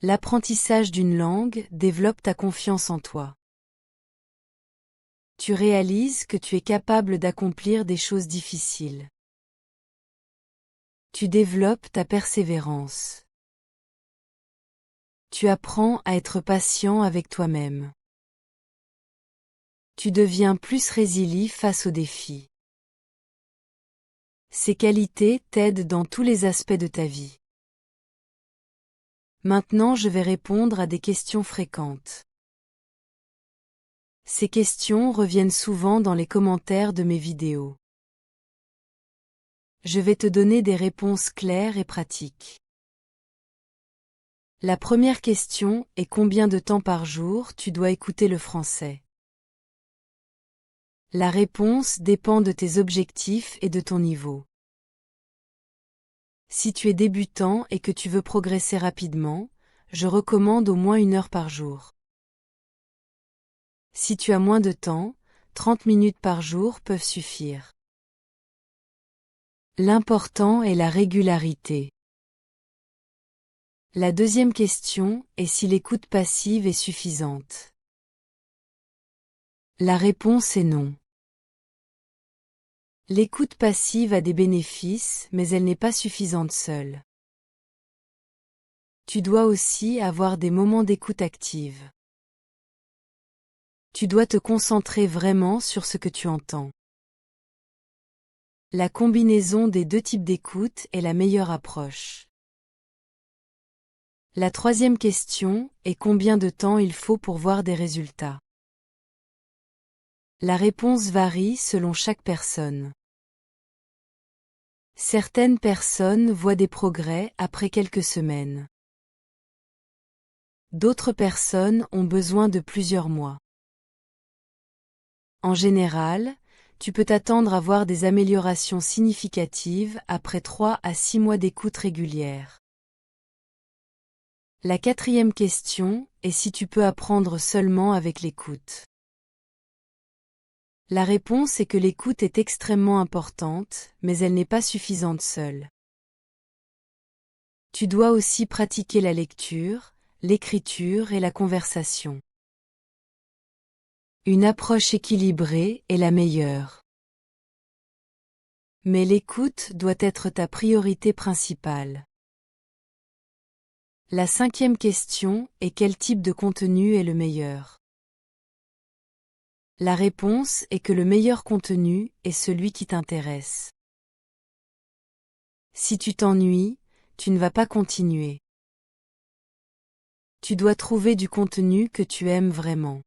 L'apprentissage d'une langue développe ta confiance en toi. Tu réalises que tu es capable d'accomplir des choses difficiles. Tu développes ta persévérance. Tu apprends à être patient avec toi-même. Tu deviens plus résilient face aux défis. Ces qualités t'aident dans tous les aspects de ta vie. Maintenant, je vais répondre à des questions fréquentes. Ces questions reviennent souvent dans les commentaires de mes vidéos. Je vais te donner des réponses claires et pratiques. La première question est combien de temps par jour tu dois écouter le français? La réponse dépend de tes objectifs et de ton niveau. Si tu es débutant et que tu veux progresser rapidement, je recommande au moins 1 heure par jour. Si tu as moins de temps, 30 minutes par jour peuvent suffire. L'important est la régularité. La deuxième question est si l'écoute passive est suffisante. La réponse est non. L'écoute passive a des bénéfices, mais elle n'est pas suffisante seule. Tu dois aussi avoir des moments d'écoute active. Tu dois te concentrer vraiment sur ce que tu entends. La combinaison des 2 types d'écoute est la meilleure approche. La troisième question est combien de temps il faut pour voir des résultats. La réponse varie selon chaque personne. Certaines personnes voient des progrès après quelques semaines. D'autres personnes ont besoin de plusieurs mois. En général, tu peux t'attendre à voir des améliorations significatives après 3 à 6 mois d'écoute régulière. La quatrième question est si tu peux apprendre seulement avec l'écoute. La réponse est que l'écoute est extrêmement importante, mais elle n'est pas suffisante seule. Tu dois aussi pratiquer la lecture, l'écriture et la conversation. Une approche équilibrée est la meilleure. Mais l'écoute doit être ta priorité principale. La cinquième question est quel type de contenu est le meilleur? La réponse est que le meilleur contenu est celui qui t'intéresse. Si tu t'ennuies, tu ne vas pas continuer. Tu dois trouver du contenu que tu aimes vraiment.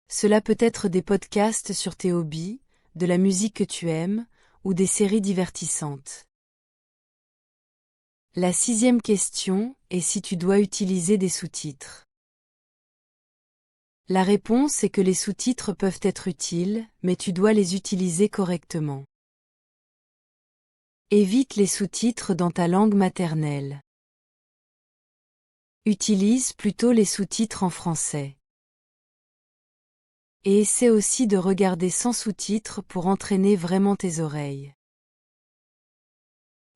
Cela peut être des podcasts sur tes hobbies, de la musique que tu aimes, ou des séries divertissantes. La sixième question est si tu dois utiliser des sous-titres. La réponse est que les sous-titres peuvent être utiles, mais tu dois les utiliser correctement. Évite les sous-titres dans ta langue maternelle. Utilise plutôt les sous-titres en français. Et essaie aussi de regarder sans sous-titres pour entraîner vraiment tes oreilles.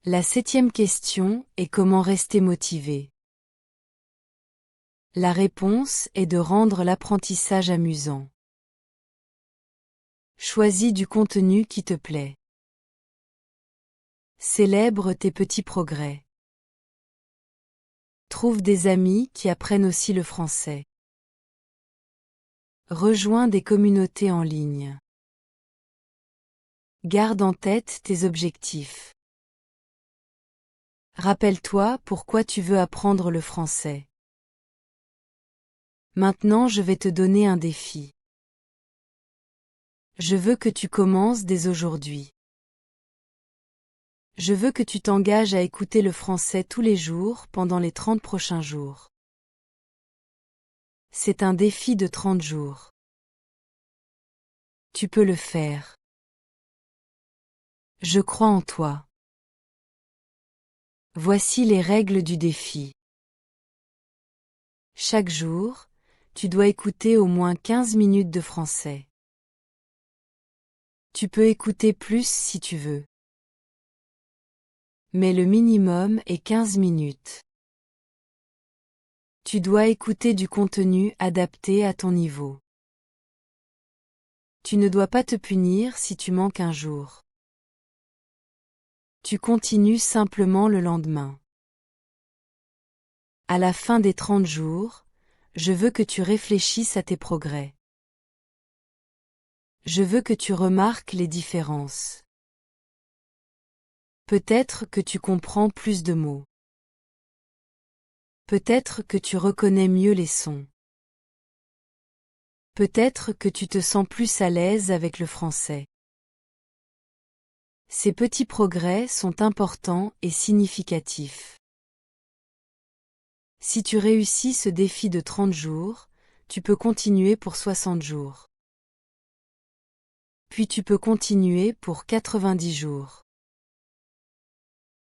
La septième question est comment rester motivé. La réponse est de rendre l'apprentissage amusant. Choisis du contenu qui te plaît. Célèbre tes petits progrès. Trouve des amis qui apprennent aussi le français. Rejoins des communautés en ligne. Garde en tête tes objectifs. Rappelle-toi pourquoi tu veux apprendre le français. Maintenant, je vais te donner un défi. Je veux que tu commences dès aujourd'hui. Je veux que tu t'engages à écouter le français tous les jours pendant les 30 prochains jours. C'est un défi de 30 jours. Tu peux le faire. Je crois en toi. Voici les règles du défi. Chaque jour, tu dois écouter au moins 15 minutes de français. Tu peux écouter plus si tu veux. Mais le minimum est 15 minutes. Tu dois écouter du contenu adapté à ton niveau. Tu ne dois pas te punir si tu manques un jour. Tu continues simplement le lendemain. À la fin des 30 jours, je veux que tu réfléchisses à tes progrès. Je veux que tu remarques les différences. Peut-être que tu comprends plus de mots. Peut-être que tu reconnais mieux les sons. Peut-être que tu te sens plus à l'aise avec le français. Ces petits progrès sont importants et significatifs. Si tu réussis ce défi de 30 jours, tu peux continuer pour 60 jours. Puis tu peux continuer pour 90 jours.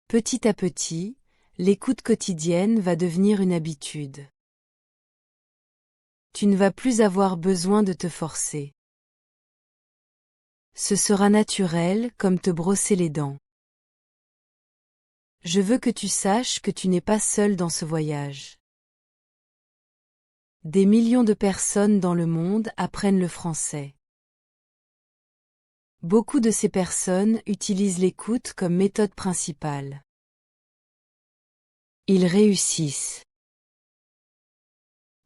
Petit à petit, l'écoute quotidienne va devenir une habitude. Tu ne vas plus avoir besoin de te forcer. Ce sera naturel comme te brosser les dents. Je veux que tu saches que tu n'es pas seul dans ce voyage. Des millions de personnes dans le monde apprennent le français. Beaucoup de ces personnes utilisent l'écoute comme méthode principale. Ils réussissent.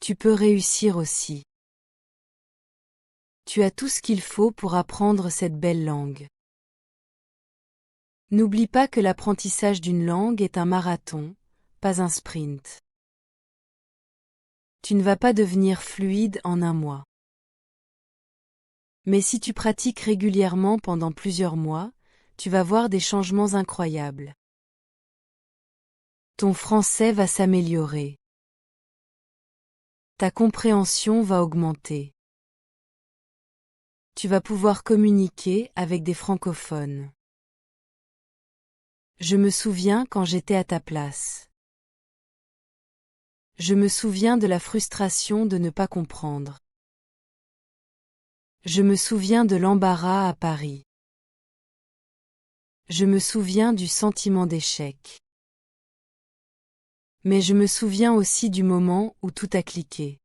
Tu peux réussir aussi. Tu as tout ce qu'il faut pour apprendre cette belle langue. N'oublie pas que l'apprentissage d'une langue est un marathon, pas un sprint. Tu ne vas pas devenir fluide en un mois. Mais si tu pratiques régulièrement pendant plusieurs mois, tu vas voir des changements incroyables. Ton français va s'améliorer. Ta compréhension va augmenter. Tu vas pouvoir communiquer avec des francophones. Je me souviens quand j'étais à ta place. Je me souviens de la frustration de ne pas comprendre. Je me souviens de l'embarras à Paris. Je me souviens du sentiment d'échec. Mais je me souviens aussi du moment où tout a cliqué.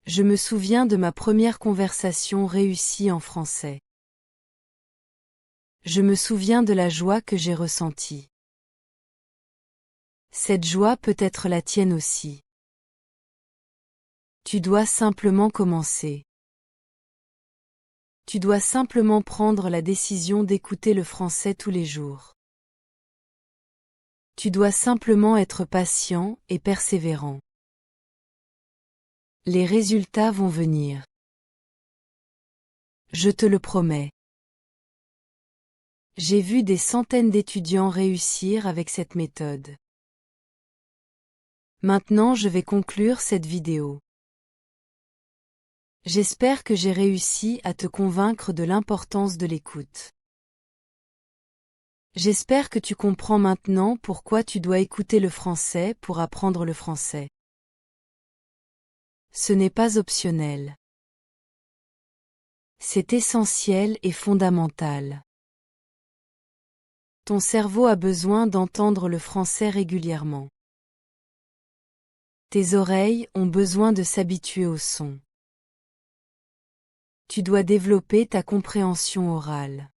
Je me souviens de ma première conversation réussie en français. Je me souviens de la joie que j'ai ressentie. Cette joie peut être la tienne aussi. Tu dois simplement commencer. Tu dois simplement prendre la décision d'écouter le français tous les jours. Tu dois simplement être patient et persévérant. Les résultats vont venir. Je te le promets. J'ai vu des centaines d'étudiants réussir avec cette méthode. Maintenant je vais conclure cette vidéo. J'espère que j'ai réussi à te convaincre de l'importance de l'écoute. J'espère que tu comprends maintenant pourquoi tu dois écouter le français pour apprendre le français. Ce n'est pas optionnel. C'est essentiel et fondamental. Ton cerveau a besoin d'entendre le français régulièrement. Tes oreilles ont besoin de s'habituer au son. Tu dois développer ta compréhension orale.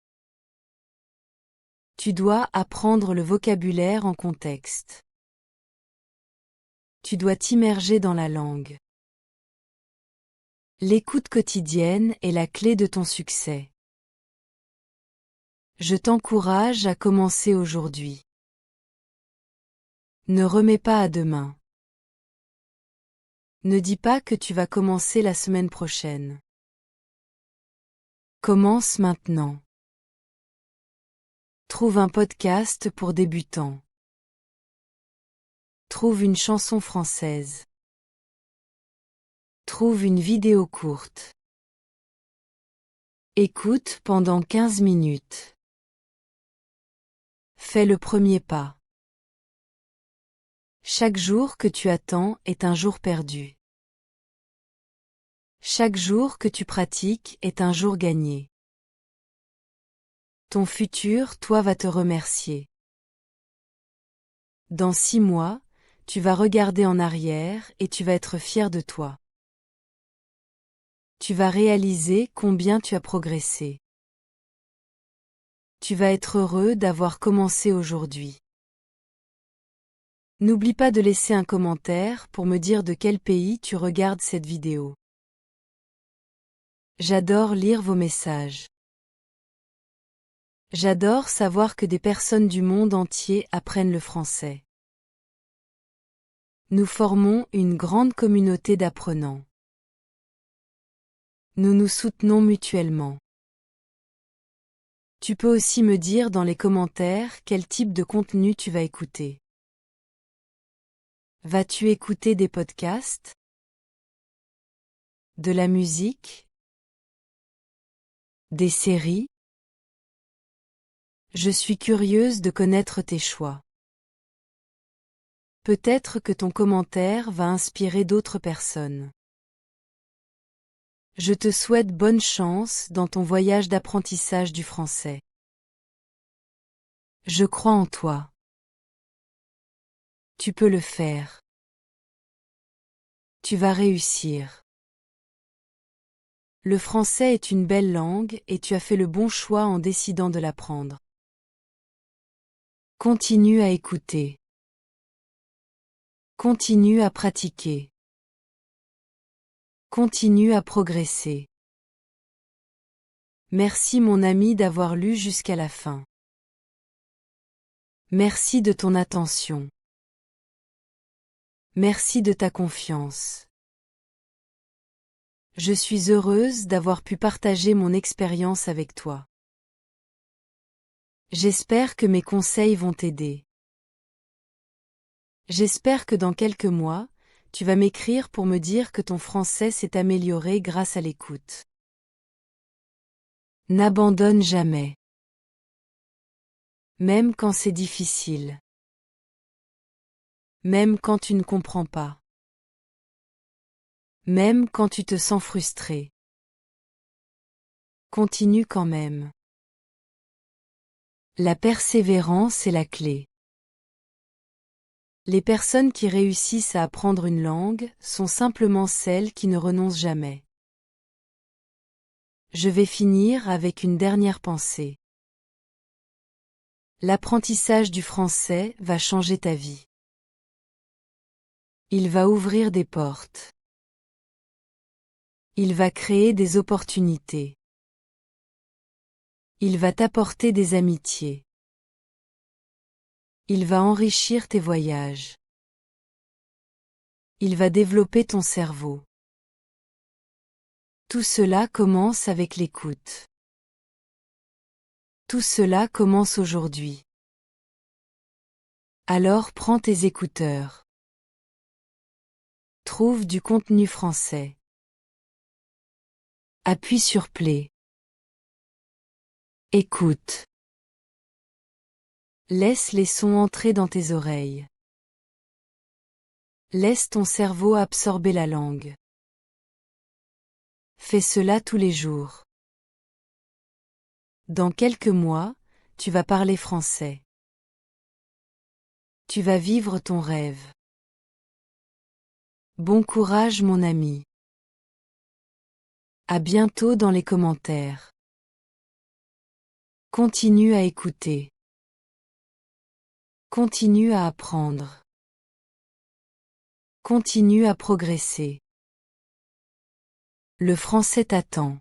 Tu dois apprendre le vocabulaire en contexte. Tu dois t'immerger dans la langue. L'écoute quotidienne est la clé de ton succès. Je t'encourage à commencer aujourd'hui. Ne remets pas à demain. Ne dis pas que tu vas commencer la semaine prochaine. Commence maintenant. Trouve un podcast pour débutants. Trouve une chanson française. Trouve une vidéo courte. Écoute pendant 15 minutes. Fais le premier pas. Chaque jour que tu attends est un jour perdu. Chaque jour que tu pratiques est un jour gagné. Ton futur, toi, va te remercier. Dans 6 mois, tu vas regarder en arrière et tu vas être fier de toi. Tu vas réaliser combien tu as progressé. Tu vas être heureux d'avoir commencé aujourd'hui. N'oublie pas de laisser un commentaire pour me dire de quel pays tu regardes cette vidéo. J'adore lire vos messages. J'adore savoir que des personnes du monde entier apprennent le français. Nous formons une grande communauté d'apprenants. Nous nous soutenons mutuellement. Tu peux aussi me dire dans les commentaires quel type de contenu tu vas écouter. Vas-tu écouter des podcasts? De la musique? Des séries? Je suis curieuse de connaître tes choix. Peut-être que ton commentaire va inspirer d'autres personnes. Je te souhaite bonne chance dans ton voyage d'apprentissage du français. Je crois en toi. Tu peux le faire. Tu vas réussir. Le français est une belle langue et tu as fait le bon choix en décidant de l'apprendre. Continue à écouter. Continue à pratiquer. Continue à progresser. Merci mon ami d'avoir lu jusqu'à la fin. Merci de ton attention. Merci de ta confiance. Je suis heureuse d'avoir pu partager mon expérience avec toi. J'espère que mes conseils vont t'aider. J'espère que dans quelques mois, tu vas m'écrire pour me dire que ton français s'est amélioré grâce à l'écoute. N'abandonne jamais. Même quand c'est difficile. Même quand tu ne comprends pas. Même quand tu te sens frustré. Continue quand même. La persévérance est la clé. Les personnes qui réussissent à apprendre une langue sont simplement celles qui ne renoncent jamais. Je vais finir avec une dernière pensée. L'apprentissage du français va changer ta vie. Il va ouvrir des portes. Il va créer des opportunités. Il va t'apporter des amitiés. Il va enrichir tes voyages. Il va développer ton cerveau. Tout cela commence avec l'écoute. Tout cela commence aujourd'hui. Alors prends tes écouteurs. Trouve du contenu français. Appuie sur play. Écoute. Laisse les sons entrer dans tes oreilles. Laisse ton cerveau absorber la langue. Fais cela tous les jours. Dans quelques mois, tu vas parler français. Tu vas vivre ton rêve. Bon courage mon ami. À bientôt dans les commentaires. Continue à écouter. Continue à apprendre. Continue à progresser. Le français t'attend.